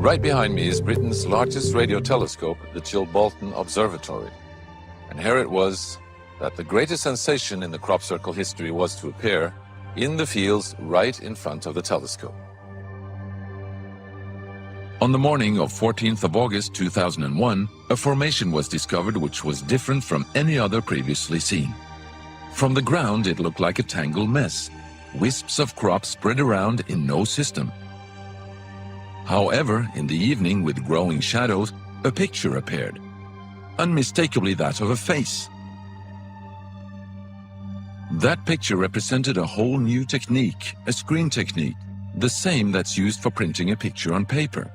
Right behind me is Britain's largest radio telescope, the Chilbolton Observatory. And here it was that the greatest sensation in the crop circle history was to appear in the fields right in front of the telescope. On the morning of 14th of August 2001, a formation was discovered which was different from any other previously seen. From the ground, it looked like a tangled mess, wisps of crop spread around in no system. However, in the evening, with growing shadows, a picture appeared, unmistakably that of a face. That picture represented a whole new technique, a screen technique, the same that's used for printing a picture on paper.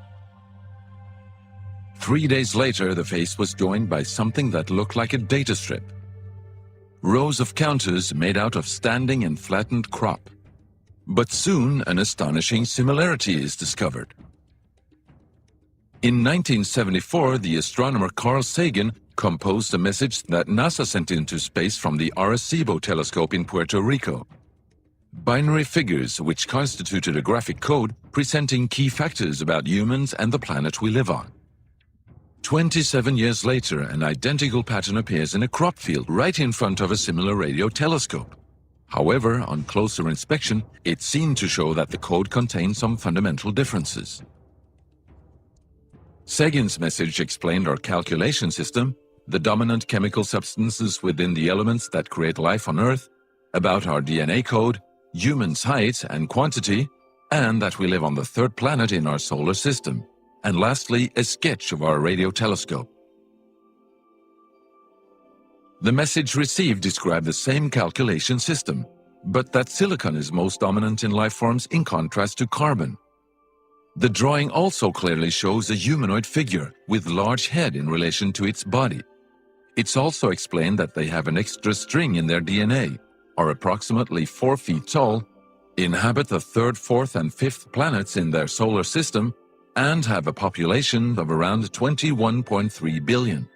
3 days later, the face was joined by something that looked like a data strip. Rows of counters made out of standing and flattened crop. But soon, an astonishing similarity is discovered. In 1974, the astronomer Carl Sagan composed a message that NASA sent into space from the Arecibo telescope in Puerto Rico. Binary figures which constituted a graphic code presenting key factors about humans and the planet we live on. 27 years later, an identical pattern appears in a crop field right in front of a similar radio telescope. However, on closer inspection, it seemed to show that the code contained some fundamental differences. Sagan's message explained our calculation system, the dominant chemical substances within the elements that create life on Earth, about our DNA code, humans' height and quantity, and that we live on the third planet in our solar system, and lastly, a sketch of our radio telescope. The message received described the same calculation system, but that silicon is most dominant in life forms in contrast to carbon. The drawing also clearly shows a humanoid figure with large head in relation to its body. It's also explained that they have an extra string in their DNA, are approximately 4 feet tall, inhabit the third, fourth, and fifth planets in their solar system, and have a population of around 21.3 billion.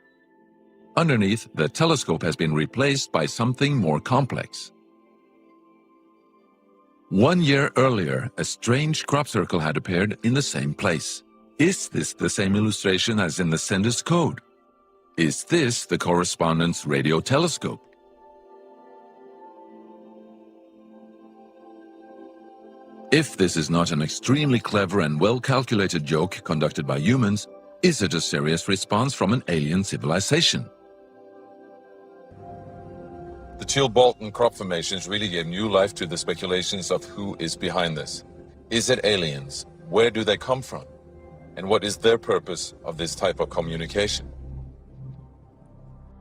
Underneath, the telescope has been replaced by something more complex. 1 year earlier, a strange crop circle had appeared in the same place. Is this the same illustration as in the sender's code? Is this the correspondent's radio telescope? If this is not an extremely clever and well-calculated joke conducted by humans, is it a serious response from an alien civilization? The Chilbolton crop formations really gave new life to the speculations of who is behind this. Is it aliens? Where do they come from? And what is their purpose of this type of communication?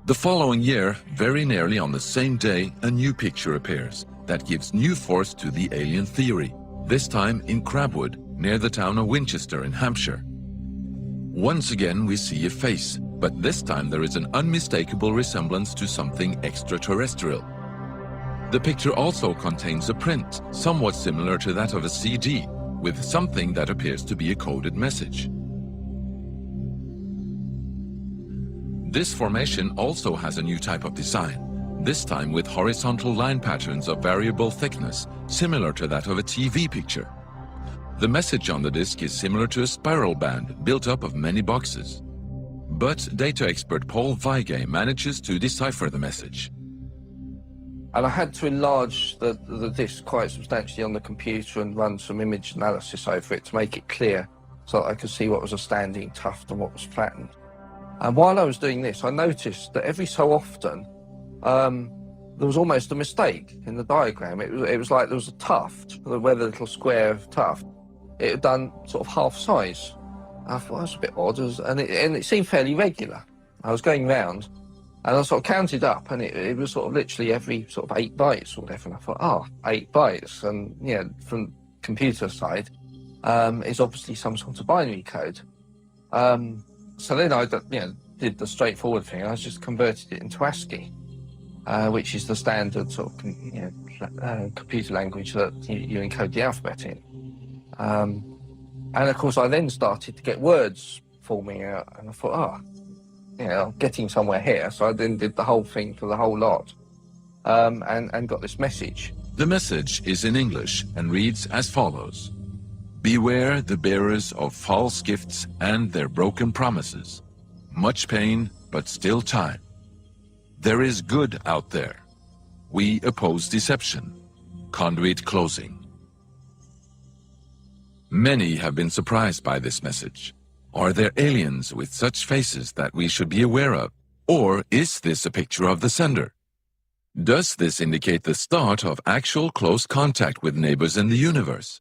The following year, very nearly on the same day, a new picture appears that gives new force to the alien theory, this time in Crabwood, near the town of Winchester in Hampshire. Once again, we see a face, but this time there is an unmistakable resemblance to something extraterrestrial. The picture also contains a print, somewhat similar to that of a CD, with something that appears to be a coded message. This formation also has a new type of design, this time with horizontal line patterns of variable thickness, similar to that of a TV picture. The message on the disc is similar to a spiral band built up of many boxes. But data expert Paul Weige manages to decipher the message. And I had to enlarge the disc quite substantially on the computer and run some image analysis over it to make it clear so that I could see what was a standing tuft and what was flattened. And while I was doing this, I noticed that every so often there was almost a mistake in the diagram. It was like there was a tuft, where the little square of tuft, it had done sort of half size. I thought, that's a bit odd, and it seemed fairly regular. I was going round, and I sort of counted up, and it was sort of literally every sort of 8 bytes or whatever, and I thought, 8 bytes, and yeah, from computer side, is obviously some sort of binary code. So then I did the straightforward thing. I just converted it into ASCII, which is the standard sort of computer language that you encode the alphabet in. And of course, I then started to get words forming out, and I thought, I'm getting somewhere here. So I then did the whole thing for the whole lot, and got this message. The message is in English and reads as follows. Beware the bearers of false gifts and their broken promises. Much pain, but still time. There is good out there. We oppose deception. Conduit closing. Many have been surprised by this message. Are there aliens with such faces that we should be aware of? Or is this a picture of the sender? Does this indicate the start of actual close contact with neighbors in the universe?